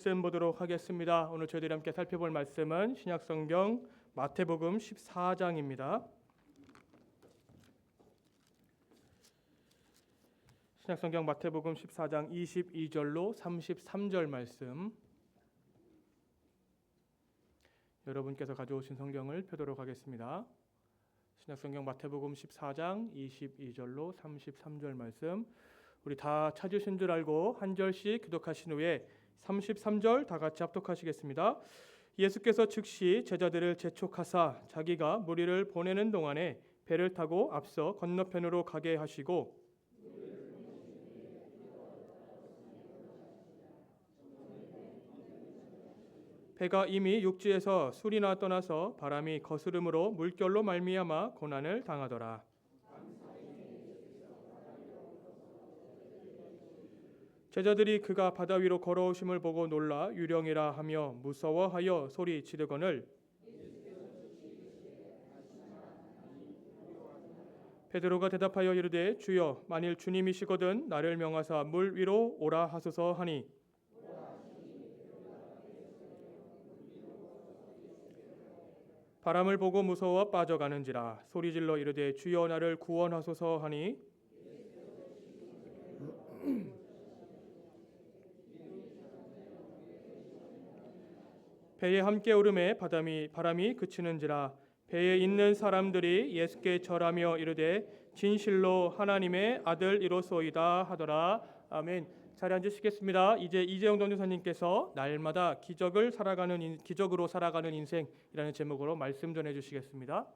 말씀 보도록 하겠습니다. 오늘 저희들이 함께 살펴볼 말씀은 신약성경 마태복음 14장입니다. 신약성경 마태복음 14장 22절로 33절 말씀, 여러분께서 가져오신 성경을 펴도록 하겠습니다. 신약성경 마태복음 14장 22절로 33절 말씀, 우리 다 찾으신 줄 알고 한 절씩 교독하신 후에 33절 다 같이 합독하시겠습니다. 예수께서 즉시 제자들을 재촉하사 자기가 무리를 보내는 동안에 배를 타고 앞서 건너편으로 가게 하시고 배가 이미 육지에서 술이나 떠나서 바람이 거스름으로 물결로 말미암아 고난을 당하더라. 제자들이 그가 바다 위로 걸어오심을 보고 놀라 유령이라 하며 무서워하여 소리 지르거늘 베드로가 대답하여 이르되 주여 만일 주님이시거든 나를 명하사 물 위로 오라 하소서 하니 바람을 보고 무서워 빠져가는지라 소리질러 이르되 주여 나를 구원하소서 하니 배에 함께 오름에 바람이 그치는지라 배에 있는 사람들이 예수께 절하며 이르되 진실로 하나님의 아들이로소이다 하더라. 아멘. 자리에 앉으시겠습니다. 이제 이재영 전도사님께서 날마다 기적으로 살아가는 인생이라는 제목으로 말씀 전해 주시겠습니다.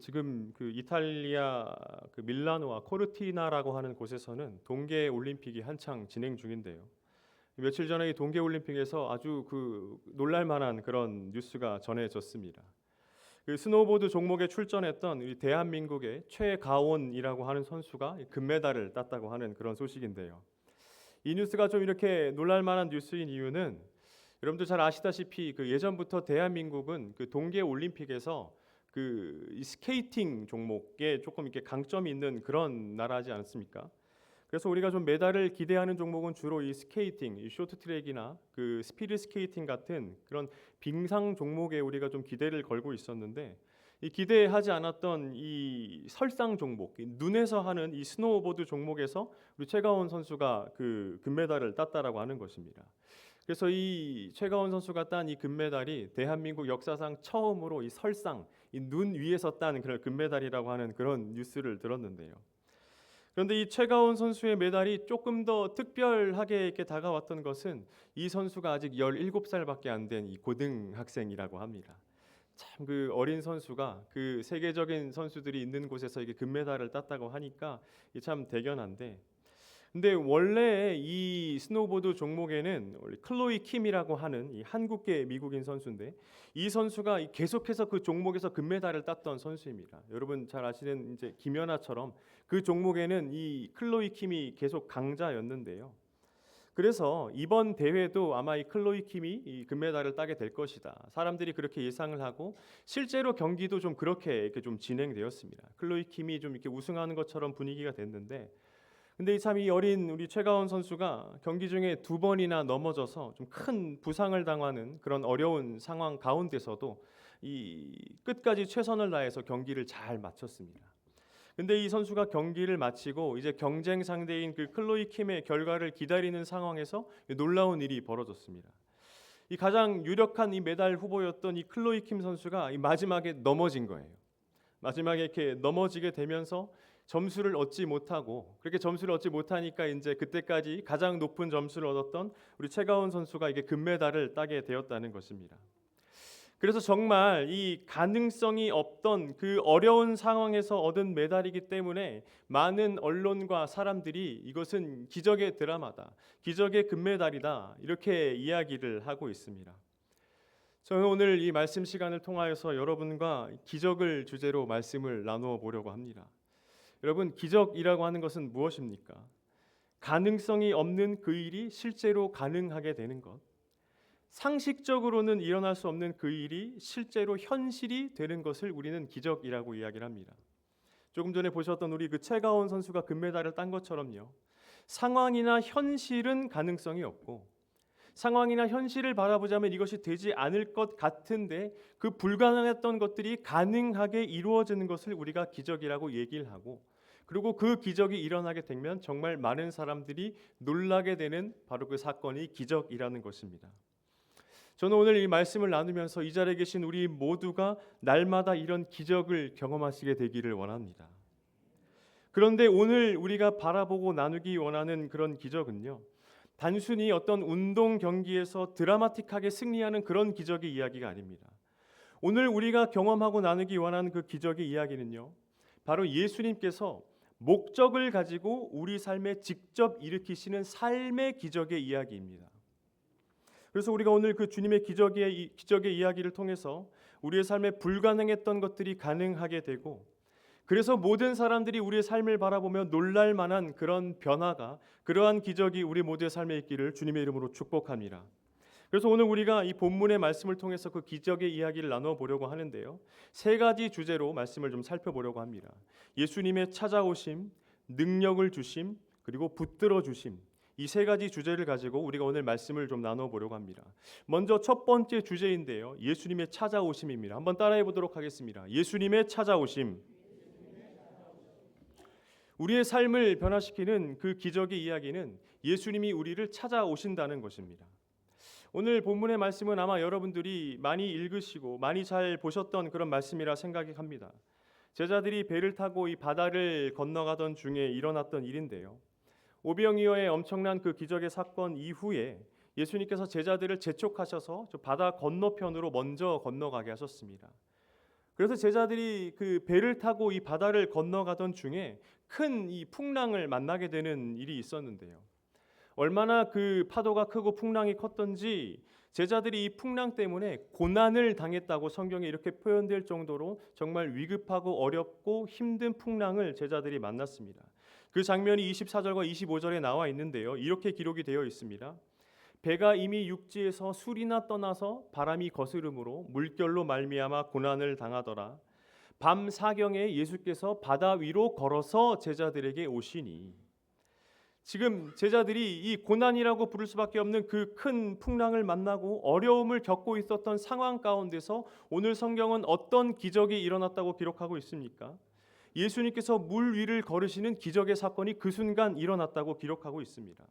지금 이탈리아 밀라노와 코르티나라고 하는 곳에서는 동계 올림픽이 한창 진행 중인데요. 며칠 전에 이 동계 올림픽에서 아주 놀랄만한 그런 뉴스가 전해졌습니다. 스노우보드 종목에 출전했던 이 대한민국의 최가온이라고 하는 선수가 금메달을 땄다고 하는 그런 소식인데요. 이 뉴스가 좀 이렇게 놀랄만한 뉴스인 이유는 여러분들 잘 아시다시피 예전부터 대한민국은 동계 올림픽에서 이 스케이팅 종목에 조금 이렇게 강점이 있는 그런 나라지 않습니까? 그래서 우리가 좀 메달을 기대하는 종목은 주로 이 스케이팅, 이 쇼트트랙이나 스피드 스케이팅 같은 그런 빙상 종목에 우리가 좀 기대를 걸고 있었는데 이 기대하지 않았던 이 설상 종목, 눈에서 하는 이 스노우보드 종목에서 우리 최가온 선수가 금메달을 땄다라고 하는 것입니다. 그래서 이 최가온 선수가 딴 이 금메달이 대한민국 역사상 처음으로 이 설상, 이 눈 위에서 딴 그런 금메달이라고 하는 그런 뉴스를 들었는데요. 그런데 이 최가온 선수의 메달이 조금 더 특별하게 이렇게 다가왔던 것은 이 선수가 아직 17살밖에 안 된 이 고등학생이라고 합니다. 참 어린 선수가 세계적인 선수들이 있는 곳에서 이게 금메달을 땄다고 하니까 참 대견한데, 근데 원래 이 스노우보드 종목에는 원래 클로이 킴이라고 하는 이 한국계 미국인 선수인데 이 선수가 계속해서 그 종목에서 금메달을 땄던 선수입니다. 여러분 잘 아시는 이제 김연아처럼 그 종목에는 이 클로이 킴이 계속 강자였는데요. 그래서 이번 대회도 아마 이 클로이 킴이 이 금메달을 따게 될 것이다. 사람들이 그렇게 예상을 하고 실제로 경기도 좀 그렇게 이렇게 좀 진행되었습니다. 클로이 킴이 좀 이렇게 우승하는 것처럼 분위기가 됐는데, 근데 참 이 어린 우리 최가온 선수가 경기 중에 2번이나 넘어져서 좀 큰 부상을 당하는 그런 어려운 상황 가운데서도 이 끝까지 최선을 다해서 경기를 잘 마쳤습니다. 근데 이 선수가 경기를 마치고 이제 경쟁 상대인 클로이 킴의 결과를 기다리는 상황에서 놀라운 일이 벌어졌습니다. 이 가장 유력한 이 메달 후보였던 이 클로이 킴 선수가 이 마지막에 넘어진 거예요. 마지막에 이렇게 넘어지게 되면서 점수를 얻지 못하고, 그렇게 점수를 얻지 못하니까 이제 그때까지 가장 높은 점수를 얻었던 우리 최가온 선수가 이게 금메달을 따게 되었다는 것입니다. 그래서 정말 이 가능성이 없던 어려운 상황에서 얻은 메달이기 때문에 많은 언론과 사람들이 이것은 기적의 드라마다, 기적의 금메달이다, 이렇게 이야기를 하고 있습니다. 저는 오늘 이 말씀 시간을 통하여서 여러분과 기적을 주제로 말씀을 나누어 보려고 합니다. 여러분, 기적이라고 하는 것은 무엇입니까? 가능성이 없는 그 일이 실제로 가능하게 되는 것. 상식적으로는 일어날 수 없는 그 일이 실제로 현실이 되는 것을 우리는 기적이라고 이야기를 합니다. 조금 전에 보셨던 우리 그 최가온 선수가 금메달을 딴 것처럼요. 상황이나 현실은 가능성이 없고 상황이나 현실을 바라보자면 이것이 되지 않을 것 같은데 그 불가능했던 것들이 가능하게 이루어지는 것을 우리가 기적이라고 얘기를 하고 그리고 그 기적이 일어나게 되면 정말 많은 사람들이 놀라게 되는 바로 그 사건이 기적이라는 것입니다. 저는 오늘 이 말씀을 나누면서 이 자리에 계신 우리 모두가 날마다 이런 기적을 경험하시게 되기를 원합니다. 그런데 오늘 우리가 바라보고 나누기 원하는 그런 기적은요, 단순히 어떤 운동 경기에서 드라마틱하게 승리하는 그런 기적의 이야기가 아닙니다. 오늘 우리가 경험하고 나누기 원하는 그 기적의 이야기는요, 바로 예수님께서 목적을 가지고 우리 삶에 직접 일으키시는 삶의 기적의 이야기입니다. 그래서 우리가 오늘 그 주님의 기적의 이야기를 통해서 우리의 삶에 불가능했던 것들이 가능하게 되고 그래서 모든 사람들이 우리의 삶을 바라보며 놀랄 만한 그런 변화가 그러한 기적이 우리 모두의 삶에 있기를 주님의 이름으로 축복합니다. 그래서 오늘 우리가 이 본문의 말씀을 통해서 그 기적의 이야기를 나눠 보려고 하는데요. 세 가지 주제로 말씀을 좀 살펴보려고 합니다. 예수님의 찾아오심, 능력을 주심, 그리고 붙들어 주심. 이 세 가지 주제를 가지고 우리가 오늘 말씀을 좀 나눠 보려고 합니다. 먼저 첫 번째 주제인데요. 예수님의 찾아오심입니다. 한번 따라해 보도록 하겠습니다. 예수님의 찾아오심. 우리의 삶을 변화시키는 그 기적의 이야기는 예수님이 우리를 찾아오신다는 것입니다. 오늘 본문의 말씀은 아마 여러분들이 많이 읽으시고 많이 잘 보셨던 그런 말씀이라 생각이 합니다. 제자들이 배를 타고 이 바다를 건너가던 중에 일어났던 일인데요. 오병이어의 엄청난 그 기적의 사건 이후에 예수님께서 제자들을 재촉하셔서 저 바다 건너편으로 먼저 건너가게 하셨습니다. 그래서 제자들이 그 배를 타고 이 바다를 건너가던 중에 큰 이 풍랑을 만나게 되는 일이 있었는데요. 얼마나 그 파도가 크고 풍랑이 컸던지 제자들이 이 풍랑 때문에 고난을 당했다고 성경에 이렇게 표현될 정도로 정말 위급하고 어렵고 힘든 풍랑을 제자들이 만났습니다. 그 장면이 24절과 25절에 나와 있는데요. 이렇게 기록이 되어 있습니다. 배가 이미 육지에서 술이나 떠나서 바람이 거스름으로 물결로 말미암아 고난을 당하더라. 밤 사경에 예수께서 바다 위로 걸어서 제자들에게 오시니. 지금 제자들이 이 고난이라고 부를 수밖에 없는 그 큰 풍랑을 만나고 어려움을 겪고 있었던 상황 가운데서 오늘 성경은 어떤 기적이 일어났다고 기록하고 있습니까? 예수님께서 물 위를 걸으시는 기적의 사건이 그 순간 일어났다고 기록하고 있습니다.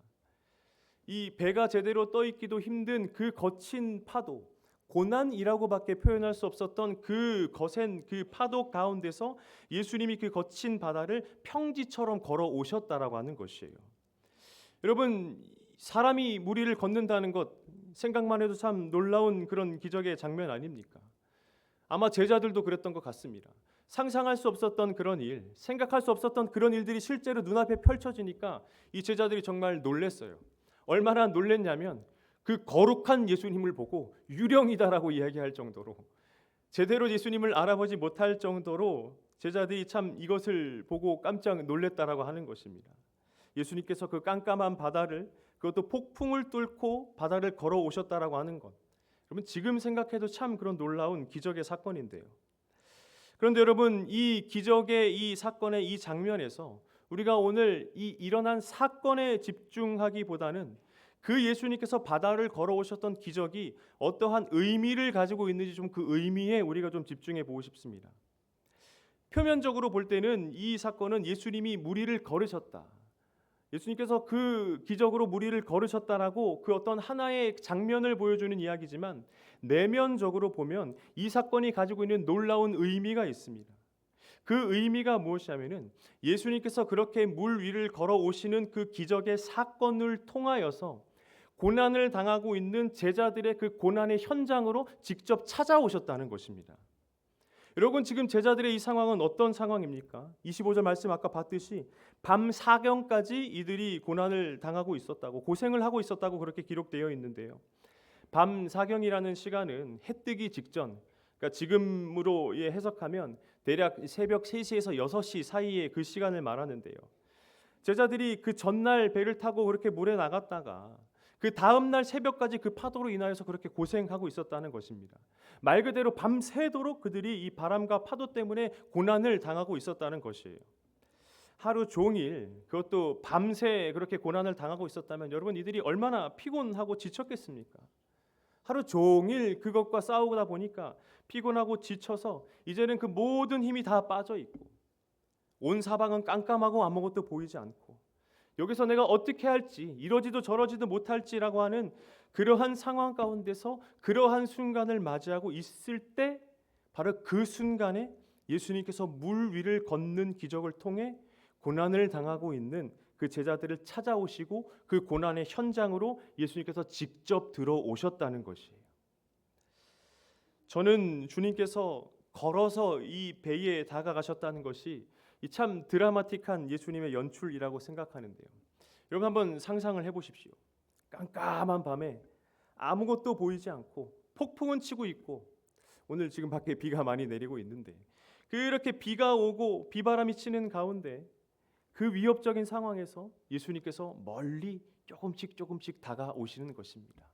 이 배가 제대로 떠 있기도 힘든 그 거친 파도, 고난이라고밖에 표현할 수 없었던 그 거센 그 파도 가운데서 예수님이 그 거친 바다를 평지처럼 걸어 오셨다라고 하는 것이에요. 여러분, 사람이 물 위를 걷는다는 것 생각만 해도 참 놀라운 그런 기적의 장면 아닙니까? 아마 제자들도 그랬던 것 같습니다. 상상할 수 없었던 그런 일, 생각할 수 없었던 그런 일들이 실제로 눈앞에 펼쳐지니까 이 제자들이 정말 놀랐어요. 얼마나 놀랐냐면 그 거룩한 예수님을 보고 유령이다라고 이야기할 정도로 제대로 예수님을 알아보지 못할 정도로 제자들이 참 이것을 보고 깜짝 놀랐다라고 하는 것입니다. 예수님께서 그 깜깜한 바다를 그것도 폭풍을 뚫고 바다를 걸어 오셨다라고 하는 것. 여러분 지금 생각해도 참 그런 놀라운 기적의 사건인데요. 그런데 여러분 이 기적의 이 사건의 이 장면에서 우리가 오늘 이 일어난 사건에 집중하기보다는 그 예수님께서 바다를 걸어오셨던 기적이 어떠한 의미를 가지고 있는지 좀 그 의미에 우리가 좀 집중해 보고 싶습니다. 표면적으로 볼 때는 이 사건은 예수님이 물 위를 걸으셨다. 예수님께서 그 기적으로 물 위를 걸으셨다라고 그 어떤 하나의 장면을 보여주는 이야기지만 내면적으로 보면 이 사건이 가지고 있는 놀라운 의미가 있습니다. 그 의미가 무엇이냐면은 예수님께서 그렇게 물 위를 걸어오시는 그 기적의 사건을 통하여서 고난을 당하고 있는 제자들의 그 고난의 현장으로 직접 찾아오셨다는 것입니다. 여러분 지금 제자들의 이 상황은 어떤 상황입니까? 25절 말씀 아까 봤듯이 밤 사경까지 이들이 고난을 당하고 있었다고 고생을 하고 있었다고 그렇게 기록되어 있는데요. 밤 사경이라는 시간은 해 뜨기 직전, 그러니까 지금으로 해석하면 대략 새벽 3시에서 6시 사이의 그 시간을 말하는데요. 제자들이 그 전날 배를 타고 그렇게 물에 나갔다가 그 다음 날 새벽까지 그 파도로 인하여서 그렇게 고생하고 있었다는 것입니다. 말 그대로 밤새도록 그들이 이 바람과 파도 때문에 고난을 당하고 있었다는 것이에요. 하루 종일, 그것도 밤새 그렇게 고난을 당하고 있었다면 여러분, 이들이 얼마나 피곤하고 지쳤겠습니까? 하루 종일 그것과 싸우다 보니까 피곤하고 지쳐서 이제는 그 모든 힘이 다 빠져 있고 온 사방은 깜깜하고 아무것도 보이지 않고 여기서 내가 어떻게 할지, 이러지도 저러지도 못할지라고 하는 그러한 상황 가운데서 그러한 순간을 맞이하고 있을 때, 바로 그 순간에 예수님께서 물 위를 걷는 기적을 통해 고난을 당하고 있는 그 제자들을 찾아오시고 그 고난의 현장으로 예수님께서 직접 들어오셨다는 것이에요. 저는 주님께서 걸어서 이 배에 다가가셨다는 것이 참 드라마틱한 예수님의 연출이라고 생각하는데요. 여러분 한번 상상을 해보십시오. 깜깜한 밤에 아무것도 보이지 않고 폭풍은 치고 있고, 오늘 지금 밖에 비가 많이 내리고 있는데 그렇게 비가 오고 비바람이 치는 가운데 그 위협적인 상황에서 예수님께서 멀리 조금씩 다가오시는 것입니다.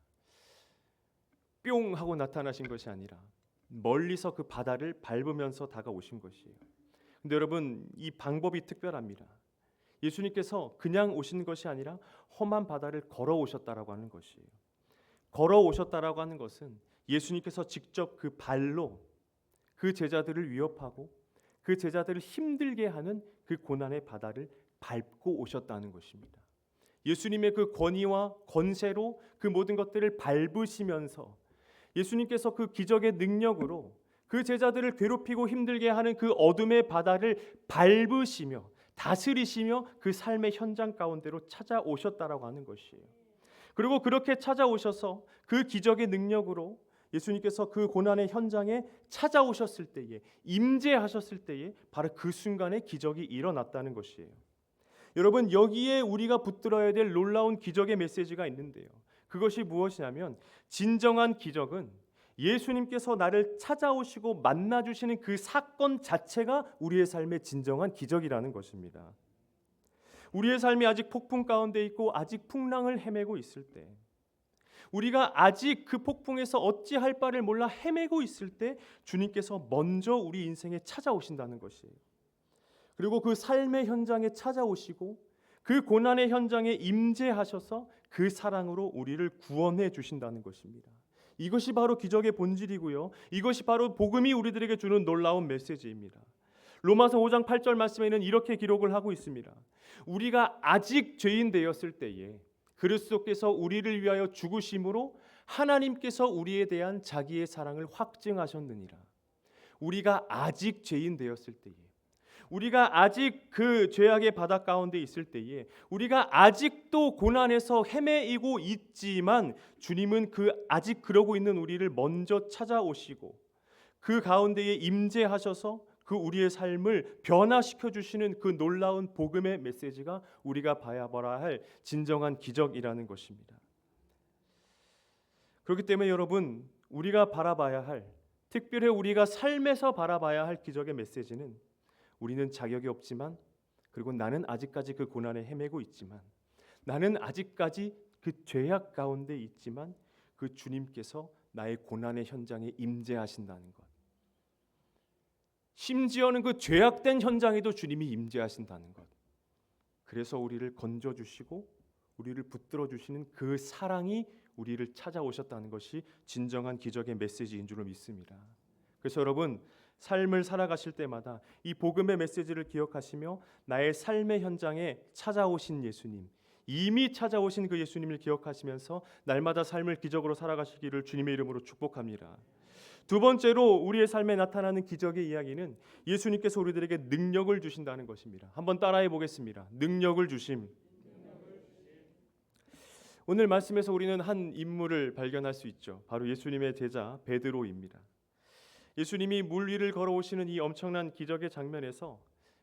뿅 하고 나타나신 것이 아니라 멀리서 그 바다를 밟으면서 다가오신 것이에요. 근데 여러분, 이 방법이 특별합니다. 예수님께서 그냥 오신 것이 아니라 험한 바다를 걸어오셨다라고 하는 것이에요. 걸어오셨다라고 하는 것은 예수님께서 직접 그 발로 그 제자들을 위협하고 그 제자들을 힘들게 하는 그 고난의 바다를 밟고 오셨다는 것입니다. 예수님의 그 권위와 권세로 그 모든 것들을 밟으시면서 예수님께서 그 기적의 능력으로 그 제자들을 괴롭히고 힘들게 하는 그 어둠의 바다를 밟으시며 다스리시며 그 삶의 현장 가운데로 찾아오셨다라고 하는 것이에요. 그리고 그렇게 찾아오셔서 그 기적의 능력으로 예수님께서 그 고난의 현장에 찾아오셨을 때에, 임재하셨을 때에 바로 그 순간에 기적이 일어났다는 것이에요. 여러분, 여기에 우리가 붙들어야 될 놀라운 기적의 메시지가 있는데요. 그것이 무엇이냐면, 진정한 기적은 예수님께서 나를 찾아오시고 만나주시는 그 사건 자체가 우리의 삶의 진정한 기적이라는 것입니다. 우리의 삶이 아직 폭풍 가운데 있고 아직 풍랑을 헤매고 있을 때, 우리가 아직 그 폭풍에서 어찌할 바를 몰라 헤매고 있을 때 주님께서 먼저 우리 인생에 찾아오신다는 것이에요. 그리고 그 삶의 현장에 찾아오시고 그 고난의 현장에 임재하셔서 그 사랑으로 우리를 구원해 주신다는 것입니다. 이것이 바로 기적의 본질이고요. 이것이 바로 복음이 우리들에게 주는 놀라운 메시지입니다. 로마서 5장 8절 말씀에는 이렇게 기록을 하고 있습니다. 우리가 아직 죄인 되었을 때에 그리스도께서 우리를 위하여 죽으심으로 하나님께서 우리에 대한 자기의 사랑을 확증하셨느니라. 우리가 아직 죄인 되었을 때에, 우리가 아직 그 죄악의 바다 가운데 있을 때에, 우리가 아직도 고난에서 헤매이고 있지만 주님은 그 아직 그러고 있는 우리를 먼저 찾아오시고 그 가운데에 임재하셔서 그 우리의 삶을 변화시켜 주시는 그 놀라운 복음의 메시지가 우리가 봐야 할 진정한 기적이라는 것입니다. 그렇기 때문에 여러분, 우리가 바라봐야 할, 특별히 우리가 삶에서 바라봐야 할 기적의 메시지는, 우리는 자격이 없지만, 그리고 나는 아직까지 그 고난에 헤매고 있지만, 나는 아직까지 그 죄악 가운데 있지만 그 주님께서 나의 고난의 현장에 임재하신다는 것. 심지어는 그 죄악된 현장에도 주님이 임재하신다는 것. 그래서 우리를 건져주시고 우리를 붙들어 주시는 그 사랑이 우리를 찾아오셨다는 것이 진정한 기적의 메시지인 줄로 믿습니다. 그래서 여러분, 삶을 살아가실 때마다 이 복음의 메시지를 기억하시며 나의 삶의 현장에 찾아오신 예수님, 이미 찾아오신 그 예수님을 기억하시면서 날마다 삶을 기적으로 살아가시기를 주님의 이름으로 축복합니다. 두 번째로 우리의 삶에 나타나는 기적의 이야기는 예수님께서 우리들에게 능력을 주신다는 것입니다. 한번 따라해 보겠습니다. 능력을 주심. 오늘 말씀에서 우리는 한 인물을 발견할 수 있죠. 바로 예수님의 제자 베드로입니다. 예수님이 물 위를 걸어오시는 이 엄청난 기적의 장면에서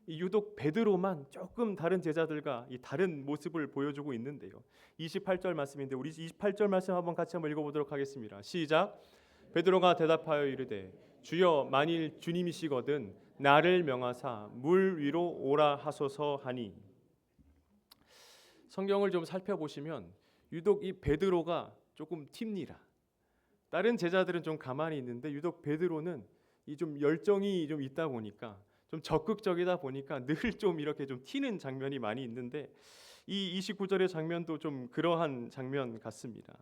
유독 베드로만 조금 다른 제자들과 이 다른 모습을 보여주고 있는데요. 28절 말씀인데 우리 28절 말씀 한번 같이 한번 읽어보도록 하겠습니다. 시작. 베드로가 대답하여 이르되 주여, 만일 주님이시거든 나를 명하사 물 위로 오라 하소서 하니. 성경을 좀 살펴보시면 유독 이 베드로가 조금 튑니다. 다른 제자들은 좀 가만히 있는데 유독 베드로는 이 좀 열정이 좀 있다 보니까 좀 적극적이다 보니까 늘 좀 이렇게 좀 튀는 장면이 많이 있는데 이 29절의 장면도 좀 그러한 장면 같습니다.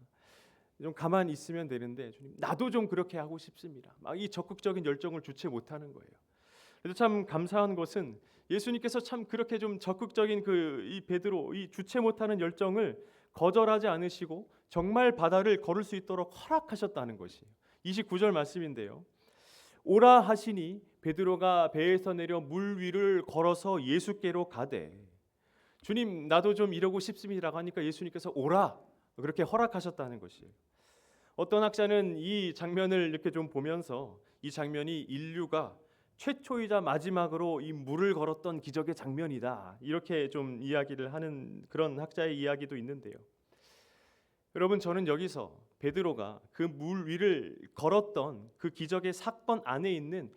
좀 가만히 있으면 되는데 주님 나도 좀 그렇게 하고 싶습니다. 막 이 적극적인 열정을 주체 못하는 거예요. 그래서 참 감사한 것은 예수님께서 참 그렇게 좀 적극적인 이 베드로 이 주체 못하는 열정을 거절하지 않으시고 정말 바다를 걸을 수 있도록 허락하셨다는 것이에요. 29절 말씀인데요. 오라 하시니 베드로가 배에서 내려 물 위를 걸어서 예수께로 가되 주님 나도 좀 이러고 싶습니다라고 하니까 예수님께서 오라 그렇게 허락하셨다는 것이에요. 어떤 학자는 이 장면을 이렇게 좀 보면서 이 장면이 인류가 최초이자 마지막으로 이 물을 걸었던 기적의 장면이다 이렇게 좀 이야기를 하는 그런 학자의 이야기도 있는데요. 여러분 저는 여기서 베드로가 그 물 위를 걸었던 그 기적의 사건 안에 있는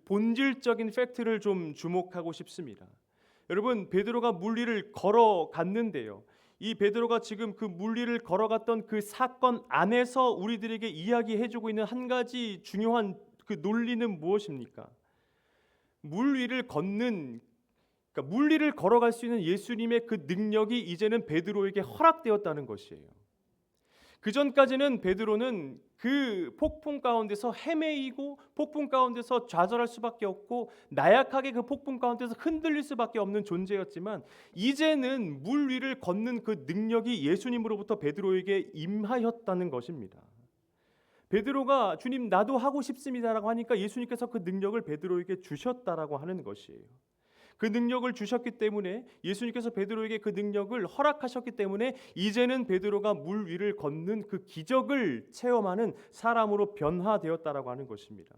본질적인 팩트를 좀 주목하고 싶습니다. 여러분 베드로가 물 위를 걸어갔는데요. 이 베드로가 지금 그 물 위를 걸어갔던 그 사건 안에서 우리들에게 이야기해주고 있는 한 가지 중요한 그 논리는 무엇입니까? 물 위를 걷는 그러니까 물 위를 걸어갈 수 있는 예수님의 그 능력이 이제는 베드로에게 허락되었다는 것이에요. 그 전까지는 베드로는 그 폭풍 가운데서 헤매이고 폭풍 가운데서 좌절할 수밖에 없고 나약하게 그 폭풍 가운데서 흔들릴 수밖에 없는 존재였지만 이제는 물 위를 걷는 그 능력이 예수님으로부터 베드로에게 임하였다는 것입니다. 베드로가 주님 나도 하고 싶습니다라고 하니까 예수님께서 그 능력을 베드로에게 주셨다라고 하는 것이에요. 그 능력을 주셨기 때문에 예수님께서 베드로에게 그 능력을 허락하셨기 때문에 이제는 베드로가 물 위를 걷는 그 기적을 체험하는 사람으로 변화되었다라고 하는 것입니다.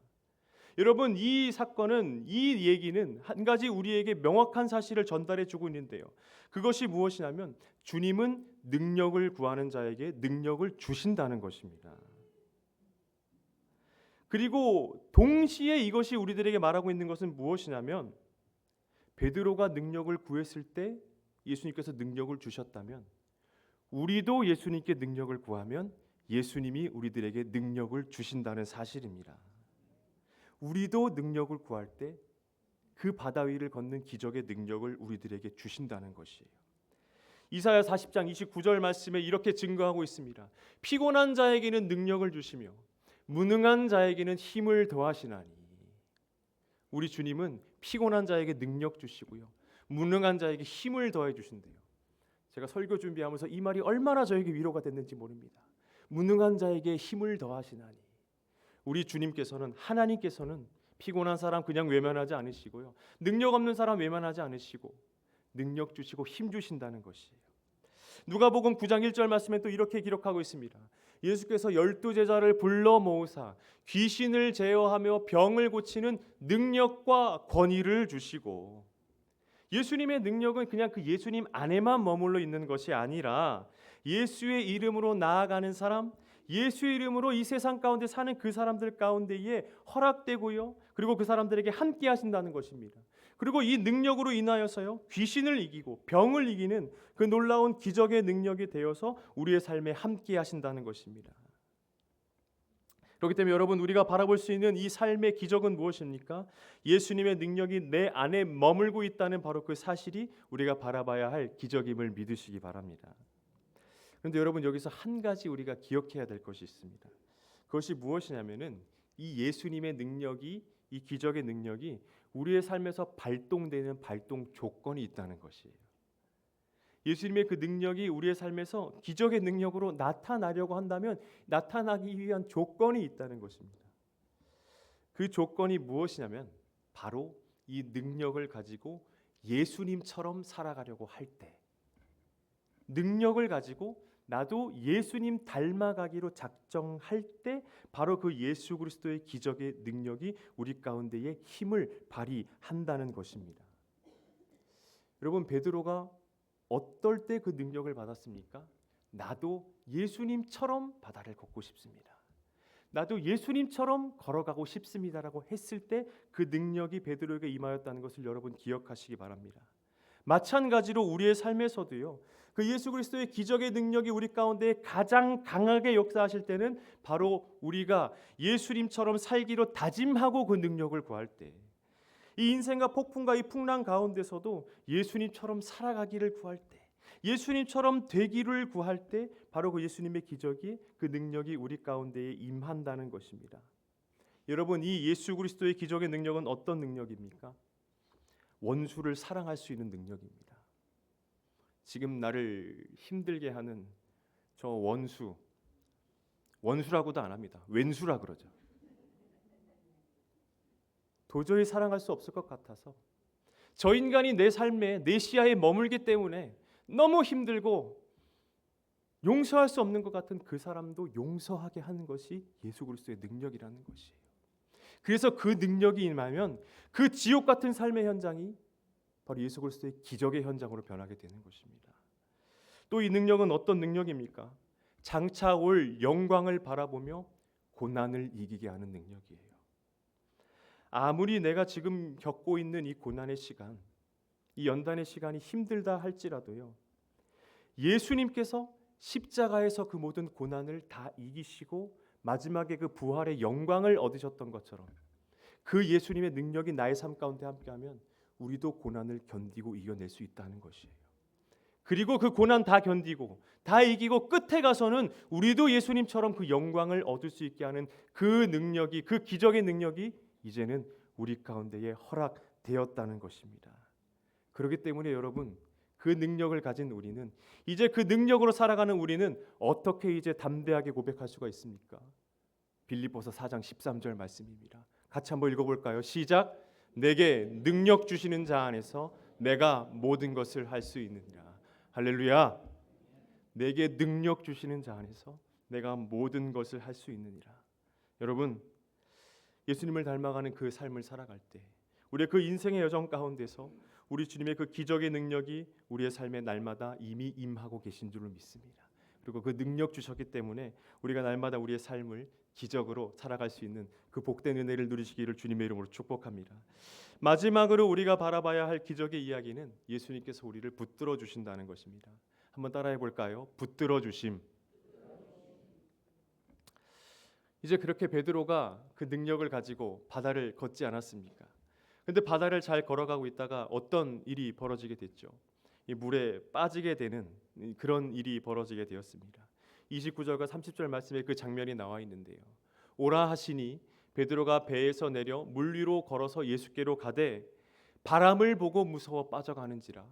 여러분 이 사건은 이 얘기는 한 가지 우리에게 명확한 사실을 전달해 주고 있는데요. 그것이 무엇이냐면 주님은 능력을 구하는 자에게 능력을 주신다는 것입니다. 그리고 동시에 이것이 우리들에게 말하고 있는 것은 무엇이냐면 베드로가 능력을 구했을 때 예수님께서 능력을 주셨다면 우리도 예수님께 능력을 구하면 예수님이 우리들에게 능력을 주신다는 사실입니다. 우리도 능력을 구할 때 그 바다 위를 걷는 기적의 능력을 우리들에게 주신다는 것이에요. 이사야 40장 29절 말씀에 이렇게 증거하고 있습니다. 피곤한 자에게는 능력을 주시며 무능한 자에게는 힘을 더하시나니. 우리 주님은 피곤한 자에게 능력 주시고요. 무능한 자에게 힘을 더해 주신대요. 제가 설교 준비하면서 이 말이 얼마나 저에게 위로가 됐는지 모릅니다. 무능한 자에게 힘을 더하시나니. 우리 주님께서는 하나님께서는 피곤한 사람 그냥 외면하지 않으시고요. 능력 없는 사람 외면하지 않으시고 능력 주시고 힘 주신다는 것이에요. 누가복음 9장 1절 말씀에 또 이렇게 기록하고 있습니다. 예수께서 12제자를 불러 모으사 귀신을 제어하며 병을 고치는 능력과 권위를 주시고 예수님의 능력은 그냥 그 예수님 안에만 머물러 있는 것이 아니라 예수의 이름으로 나아가는 사람, 예수의 이름으로 이 세상 가운데 사는 그 사람들 가운데에 허락되고요. 그리고 그 사람들에게 함께 하신다는 것입니다. 그리고 이 능력으로 인하여서요. 귀신을 이기고 병을 이기는 그 놀라운 기적의 능력이 되어서 우리의 삶에 함께 하신다는 것입니다. 그렇기 때문에 여러분 우리가 바라볼 수 있는 이 삶의 기적은 무엇입니까? 예수님의 능력이 내 안에 머물고 있다는 바로 그 사실이 우리가 바라봐야 할 기적임을 믿으시기 바랍니다. 그런데 여러분 여기서 한 가지 우리가 기억해야 될 것이 있습니다. 그것이 무엇이냐면은 이 예수님의 능력이 이 기적의 능력이 우리의 삶에서 발동되는 발동 조건이 있다는 것이에요. 예수님의 그 능력이 우리의 삶에서 기적의 능력으로 나타나려고 한다면 나타나기 위한 조건이 있다는 것입니다. 그 조건이 무엇이냐면 바로 이 능력을 가지고 예수님처럼 살아가려고 할 때, 능력을 가지고 나도 예수님 닮아가기로 작정할 때 바로 그 예수 그리스도의 기적의 능력이 우리 가운데에 힘을 발휘한다는 것입니다. 여러분 베드로가 어떨 때 그 능력을 받았습니까? 나도 예수님처럼 바다를 걷고 싶습니다. 나도 예수님처럼 걸어가고 싶습니다라고 했을 때 그 능력이 베드로에게 임하였다는 것을 여러분 기억하시기 바랍니다. 마찬가지로 우리의 삶에서도요. 그 예수 그리스도의 기적의 능력이 우리 가운데 가장 강하게 역사하실 때는 바로 우리가 예수님처럼 살기로 다짐하고 그 능력을 구할 때, 이 인생과 폭풍과 이 풍랑 가운데서도 예수님처럼 살아가기를 구할 때, 예수님처럼 되기를 구할 때 바로 그 예수님의 기적이, 그 능력이 우리 가운데에 임한다는 것입니다. 여러분, 이 예수 그리스도의 기적의 능력은 어떤 능력입니까? 원수를 사랑할 수 있는 능력입니다. 지금 나를 힘들게 하는 저 원수라고도 안 합니다. 왼수라 그러죠. 도저히 사랑할 수 없을 것 같아서, 저 인간이 내 삶에, 내 시야에 머물기 때문에 너무 힘들고 용서할 수 없는 것 같은 그 사람도 용서하게 하는 것이 예수 그리스도의 능력이라는 것이에요. 그래서 그 능력이 임하면 그 지옥 같은 삶의 현장이 바로 예수 그리스도의 기적의 현장으로 변하게 되는 것입니다. 또 이 능력은 어떤 능력입니까? 장차 올 영광을 바라보며 고난을 이기게 하는 능력이에요. 아무리 내가 지금 겪고 있는 이 고난의 시간, 이 연단의 시간이 힘들다 할지라도요, 예수님께서 십자가에서 그 모든 고난을 다 이기시고 마지막에 그 부활의 영광을 얻으셨던 것처럼, 그 예수님의 능력이 나의 삶 가운데 함께하면 우리도 고난을 견디고 이겨낼 수 있다는 것이에요. 그리고 그 고난 다 견디고 다 이기고 끝에 가서는 우리도 예수님처럼 그 영광을 얻을 수 있게 하는 그 능력이, 그 기적의 능력이 이제는 우리 가운데에 허락되었다는 것입니다. 그렇기 때문에 여러분, 그 능력을 가진 우리는, 이제 그 능력으로 살아가는 우리는 어떻게 이제 담대하게 고백할 수가 있습니까? 빌립보서 4장 13절 말씀입니다. 같이 한번 읽어볼까요? 시작. 내게 능력 주시는 자 안에서 내가 모든 것을 할 수 있느니라. 할렐루야. 내게 능력 주시는 자 안에서 내가 모든 것을 할 수 있느니라. 여러분, 예수님을 닮아가는 그 삶을 살아갈 때, 우리의 그 인생의 여정 가운데서 우리 주님의 그 기적의 능력이 우리의 삶에 날마다 이미 임하고 계신 줄을 믿습니다. 그리고 그 능력 주셨기 때문에 우리가 날마다 우리의 삶을 기적으로 살아갈 수 있는 그 복된 은혜를 누리시기를 주님의 이름으로 축복합니다. 마지막으로 우리가 바라봐야 할 기적의 이야기는 예수님께서 우리를 붙들어 주신다는 것입니다. 한번 따라해 볼까요? 붙들어 주심. 이제 그렇게 베드로가 그 능력을 가지고 바다를 걷지 않았습니까? 근데 바다를 잘 걸어가고 있다가 어떤 일이 벌어지게 됐죠. 이 물에 빠지게 되는 그런 일이 벌어지게 되었습니다. 29절과 30절 말씀에 그 장면이 나와 있는데요. 오라 하시니 베드로가 배에서 내려 물 위로 걸어서 예수께로 가되 바람을 보고 무서워 빠져가는지라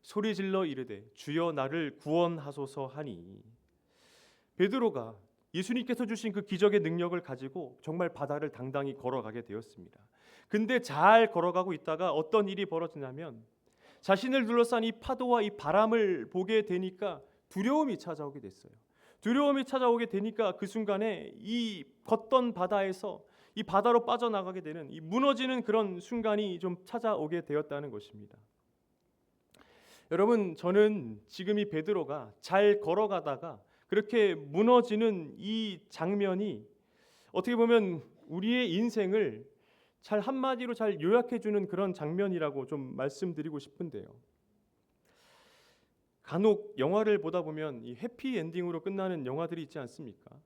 소리질러 이르되 주여 나를 구원하소서 하니, 베드로가 예수님께서 주신 그 기적의 능력을 가지고 정말 바다를 당당히 걸어가게 되었습니다. 근데 잘 걸어가고 있다가 어떤 일이 벌어지냐면, 자신을 둘러싼 이 파도와 이 바람을 보게 되니까 두려움이 찾아오게 됐어요. 두려움이 찾아오게 되니까 그 순간에 이 걷던 바다에서 이 바다로 빠져나가게 되는, 이 무너지는 그런 순간이 좀 찾아오게 되었다는 것입니다. 여러분, 저는 지금 이 베드로가 잘 걸어가다가 그렇게 무너지는 이 장면이 어떻게 보면 우리의 인생을 잘 한마디로 잘 요약해 주는 그런 장면이라고 좀 말씀드리고 싶은데요. 간혹 영화를 보다 보면 이 해피 엔딩으로 끝나는 영화들이 있지 않습니까?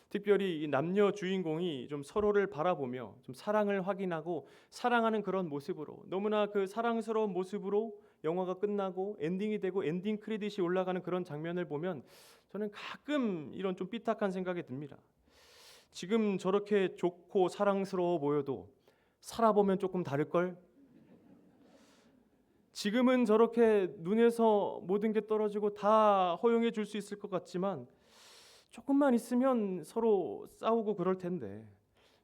특별히 이 남녀 주인공이 좀 서로를 바라보며 좀 사랑을 확인하고 사랑하는 그런 모습으로, 너무나 그 사랑스러운 모습으로 영화가 끝나고 엔딩이 되고 엔딩 크레딧이 올라가는 그런 장면을 보면 저는 가끔 이런 좀 삐딱한 생각이 듭니다. 지금 저렇게 좋고 사랑스러워 보여도 살아보면 조금 다를걸? 지금은 저렇게 눈에서 모든 게 떨어지고 다 허용해 줄 수 있을 것 같지만 조금만 있으면 서로 싸우고 그럴 텐데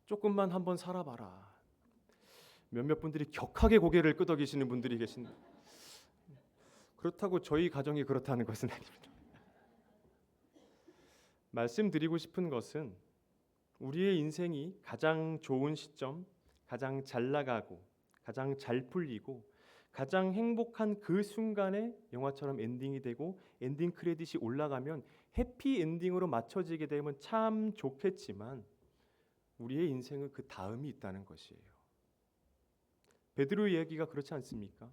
조금만 한번 살아봐라. 몇몇 분들이 격하게 고개를 끄덕이시는 분들이 계신데, 그렇다고 저희 가정이 그렇다는 것은 아닙니다. 말씀드리고 싶은 것은 우리의 인생이 가장 좋은 시점, 가장 잘 나가고 가장 잘 풀리고 가장 행복한 그 순간에 영화처럼 엔딩이 되고 엔딩 크레딧이 올라가면 해피 엔딩으로 맞춰지게 되면 참 좋겠지만 우리의 인생은 그 다음이 있다는 것이에요. 베드로의 이야기가 그렇지 않습니까?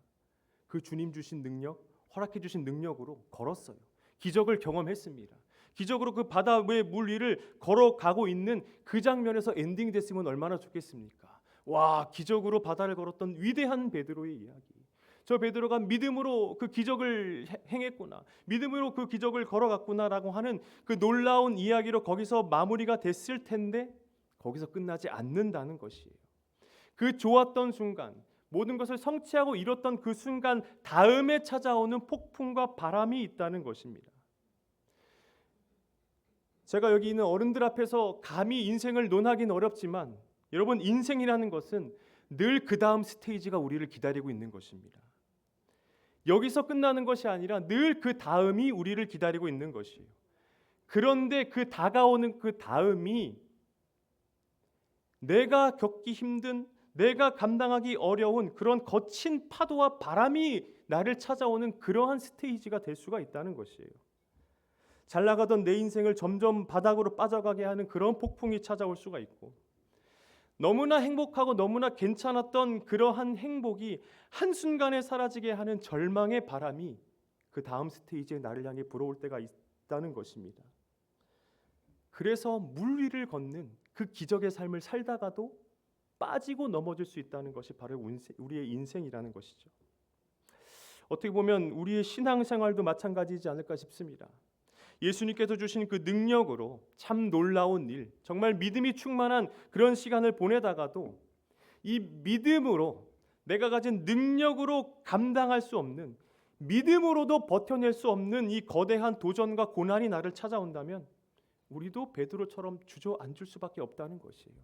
그 주님 주신 능력, 허락해 주신 능력으로 걸었어요. 기적을 경험했습니다. 기적으로 그 바다 위의 물 위를 걸어가고 있는 그 장면에서 엔딩 됐으면 얼마나 좋겠습니까? 와, 기적으로 바다를 걸었던 위대한 베드로의 이야기. 저 베드로가 믿음으로 그 기적을 행했구나, 믿음으로 그 기적을 걸어갔구나라고 하는 그 놀라운 이야기로 거기서 마무리가 됐을 텐데 거기서 끝나지 않는다는 것이에요. 그 좋았던 순간, 모든 것을 성취하고 이뤘던 그 순간 다음에 찾아오는 폭풍과 바람이 있다는 것입니다. 제가 여기 있는 어른들 앞에서 감히 인생을 논하기는 어렵지만 여러분, 인생이라는 것은 늘 그 다음 스테이지가 우리를 기다리고 있는 것입니다. 여기서 끝나는 것이 아니라 늘 그 다음이 우리를 기다리고 있는 것이에요. 그런데 그 다가오는 그 다음이 내가 겪기 힘든, 내가 감당하기 어려운 그런 거친 파도와 바람이 나를 찾아오는 그러한 스테이지가 될 수가 있다는 것이에요. 잘 나가던 내 인생을 점점 바닥으로 빠져가게 하는 그런 폭풍이 찾아올 수가 있고, 너무나 행복하고 너무나 괜찮았던 그러한 행복이 한순간에 사라지게 하는 절망의 바람이 그 다음 스테이지에 나를 향해 불어올 때가 있다는 것입니다. 그래서 물 위를 걷는 그 기적의 삶을 살다가도 빠지고 넘어질 수 있다는 것이 바로 우리의 인생이라는 것이죠. 어떻게 보면 우리의 신앙생활도 마찬가지이지 않을까 싶습니다. 예수님께서 주신 그 능력으로 참 놀라운 일, 정말 믿음이 충만한 그런 시간을 보내다가도 이 믿음으로, 내가 가진 능력으로 감당할 수 없는, 믿음으로도 버텨낼 수 없는 이 거대한 도전과 고난이 나를 찾아온다면 우리도 베드로처럼 주저앉을 수밖에 없다는 것이에요.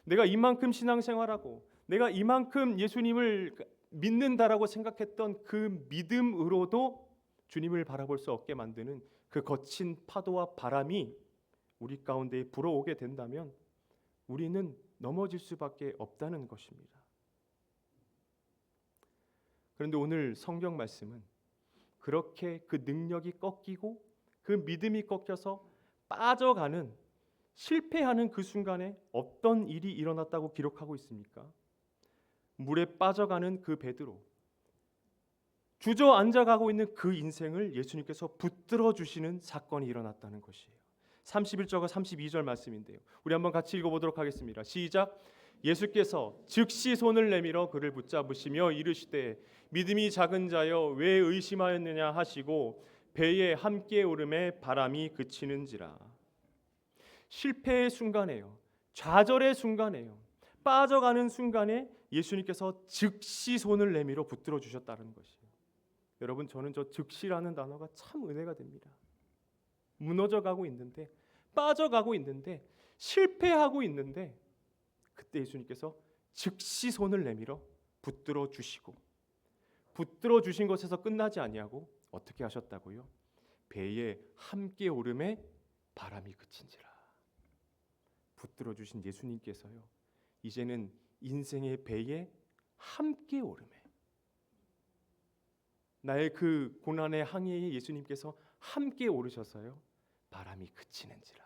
내가 이만큼 신앙생활하고 내가 이만큼 예수님을 믿는다라고 생각했던 그 믿음으로도 주님을 바라볼 수 없게 만드는 그 거친 파도와 바람이 우리 가운데 불어오게 된다면 우리는 넘어질 수밖에 없다는 것입니다. 그런데 오늘 성경 말씀은 그렇게 그 능력이 꺾이고 그 믿음이 꺾여서 빠져가는, 실패하는 그 순간에 어떤 일이 일어났다고 기록하고 있습니까? 물에 빠져가는 그 베드로, 주저앉아가고 있는 그 인생을 예수님께서 붙들어 주시는 사건이 일어났다는 것이에요. 31절과 32절 말씀인데요, 우리 한번 같이 읽어보도록 하겠습니다. 시작. 예수께서 즉시 손을 내밀어 그를 붙잡으시며 이르시되 믿음이 작은 자여 왜 의심하였느냐 하시고 배에 함께 오름에 바람이 그치는지라. 실패의 순간에요, 좌절의 순간에요, 빠져가는 순간에 예수님께서 즉시 손을 내밀어 붙들어 주셨다는 것이에요. 여러분, 저는 저 즉시라는 단어가 참 은혜가 됩니다. 무너져가고 있는데, 빠져가고 있는데, 실패하고 있는데 그때 예수님께서 즉시 손을 내밀어 붙들어 주시고, 붙들어 주신 것에서 끝나지 아니하고 어떻게 하셨다고요? 배에 함께 오름에 바람이 그친지라. 붙들어 주신 예수님께서요, 이제는 인생의 배에 함께 오름에, 나의 그 고난의 항해에 예수님께서 함께 오르셔서요, 바람이 그치는지라,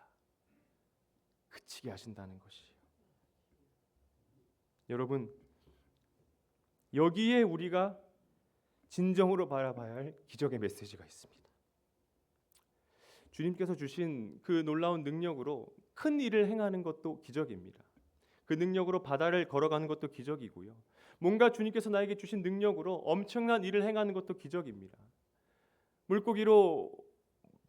그치게 하신다는 것이에요. 여러분, 여기에 우리가 진정으로 바라봐야 할 기적의 메시지가 있습니다. 주님께서 주신 그 놀라운 능력으로 큰 일을 행하는 것도 기적입니다. 그 능력으로 바다를 걸어가는 것도 기적이고요, 뭔가 주님께서 나에게 주신 능력으로 엄청난 일을 행하는 것도 기적입니다. 물고기로,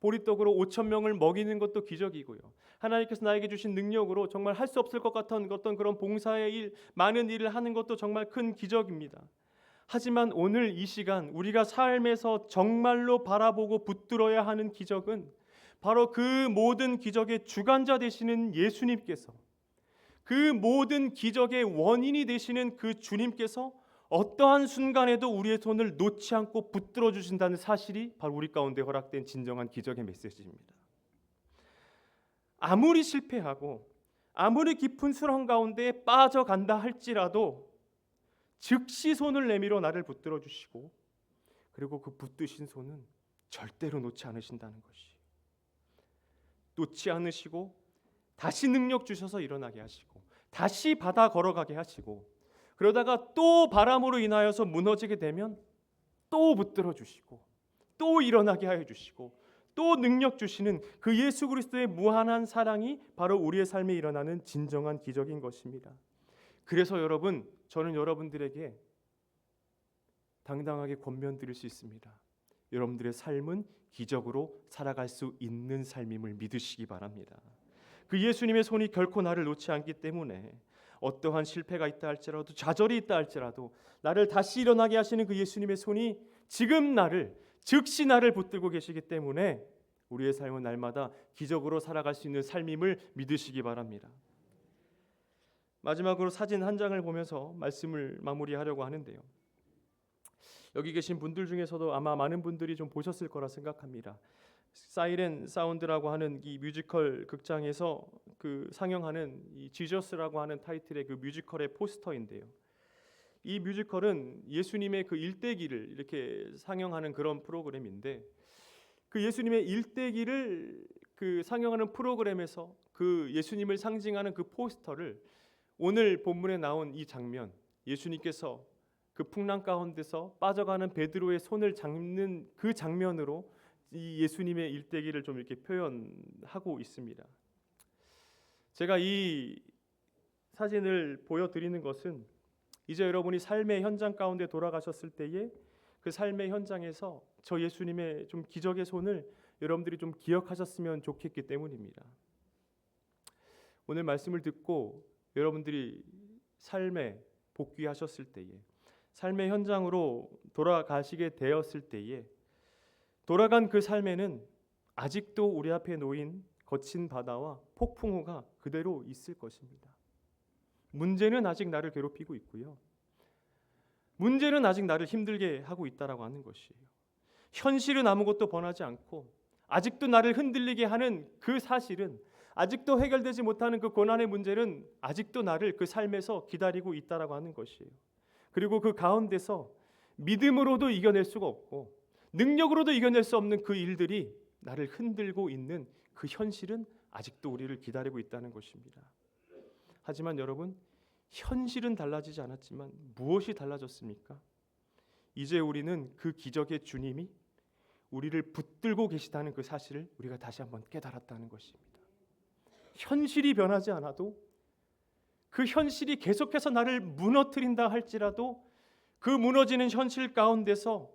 보리떡으로 5,000명을 먹이는 것도 기적이고요, 하나님께서 나에게 주신 능력으로 정말 할 수 없을 것 같은 어떤 그런 봉사의 일, 많은 일을 하는 것도 정말 큰 기적입니다. 하지만 오늘 이 시간 우리가 삶에서 정말로 바라보고 붙들어야 하는 기적은 바로 그 모든 기적의 주관자 되시는 예수님께서, 그 모든 기적의 원인이 되시는 그 주님께서 어떠한 순간에도 우리의 손을 놓지 않고 붙들어 주신다는 사실이 바로 우리 가운데 허락된 진정한 기적의 메시지입니다. 아무리 실패하고 아무리 깊은 수렁 가운데 빠져간다 할지라도 즉시 손을 내밀어 나를 붙들어 주시고, 그리고 그 붙드신 손은 절대로 놓지 않으신다는 것이, 놓지 않으시고 다시 능력 주셔서 일어나게 하시고 다시 바다 걸어가게 하시고, 그러다가 또 바람으로 인하여서 무너지게 되면 또 붙들어 주시고 또 일어나게 하여 주시고 또 능력 주시는 그 예수 그리스도의 무한한 사랑이 바로 우리의 삶에 일어나는 진정한 기적인 것입니다. 그래서 여러분, 저는 여러분들에게 당당하게 권면드릴 수 있습니다. 여러분들의 삶은 기적으로 살아갈 수 있는 삶임을 믿으시기 바랍니다. 그 예수님의 손이 결코 나를 놓지 않기 때문에 어떠한 실패가 있다 할지라도, 좌절이 있다 할지라도 나를 다시 일어나게 하시는 그 예수님의 손이 지금 나를, 즉시 나를 붙들고 계시기 때문에 우리의 삶은 날마다 기적으로 살아갈 수 있는 삶임을 믿으시기 바랍니다. 마지막으로 사진 한 장을 보면서 말씀을 마무리하려고 하는데요. 여기 계신 분들 중에서도 아마 많은 분들이 좀 보셨을 거라 생각합니다. 사이렌 사운드라고 하는 이 뮤지컬 극장에서 그 상영하는 이 지저스라고 하는 타이틀의 그 뮤지컬의 포스터인데요. 이 뮤지컬은 예수님의 그 일대기를 이렇게 상영하는 그런 프로그램인데, 그 예수님의 일대기를 그 상영하는 프로그램에서 그 예수님을 상징하는 그 포스터를 오늘 본문에 나온 이 장면, 예수님께서 그 풍랑 가운데서 빠져가는 베드로의 손을 잡는 그 장면으로 이 예수님의 일대기를 좀 이렇게 표현하고 있습니다. 제가 이 사진을 보여드리는 것은 이제 여러분이 삶의 현장 가운데 돌아가셨을 때에 그 삶의 현장에서 저 예수님의 좀 기적의 손을 여러분들이 좀 기억하셨으면 좋겠기 때문입니다. 오늘 말씀을 듣고 여러분들이 삶에 복귀하셨을 때에, 삶의 현장으로 돌아가시게 되었을 때에 돌아간 그 삶에는 아직도 우리 앞에 놓인 거친 바다와 폭풍우가 그대로 있을 것입니다. 문제는 아직 나를 괴롭히고 있고요. 문제는 아직 나를 힘들게 하고 있다라고 하는 것이에요. 현실은 아무것도 변하지 않고 아직도 나를 흔들리게 하는 그 사실은, 아직도 해결되지 못하는 그 고난의 문제는 아직도 나를 그 삶에서 기다리고 있다라고 하는 것이에요. 그리고 그 가운데서 믿음으로도 이겨낼 수가 없고 능력으로도 이겨낼 수 없는 그 일들이 나를 흔들고 있는 그 현실은 아직도 우리를 기다리고 있다는 것입니다. 하지만 여러분, 현실은 달라지지 않았지만 무엇이 달라졌습니까? 이제 우리는 그 기적의 주님이 우리를 붙들고 계시다는 그 사실을 우리가 다시 한번 깨달았다는 것입니다. 현실이 변하지 않아도, 그 현실이 계속해서 나를 무너뜨린다 할지라도 그 무너지는 현실 가운데서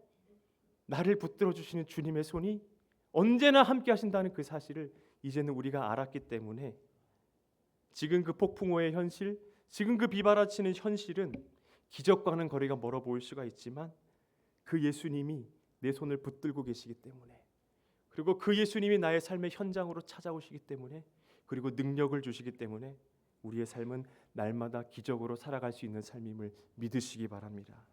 나를 붙들어 주시는 주님의 손이 언제나 함께 하신다는 그 사실을 이제는 우리가 알았기 때문에 지금 그 폭풍우의 현실, 지금 그 비바라치는 현실은 기적과는 거리가 멀어 보일 수가 있지만 그 예수님이 내 손을 붙들고 계시기 때문에, 그리고 그 예수님이 나의 삶의 현장으로 찾아오시기 때문에, 그리고 능력을 주시기 때문에 우리의 삶은 날마다 기적으로 살아갈 수 있는 삶임을 믿으시기 바랍니다.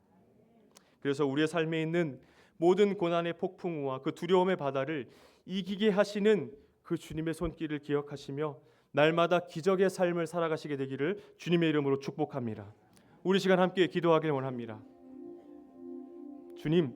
그래서 우리의 삶에 있는 모든 고난의 폭풍우와 그 두려움의 바다를 이기게 하시는 그 주님의 손길을 기억하시며 날마다 기적의 삶을 살아가시게 되기를 주님의 이름으로 축복합니다. 우리 시간 함께 기도하길 원합니다. 주님,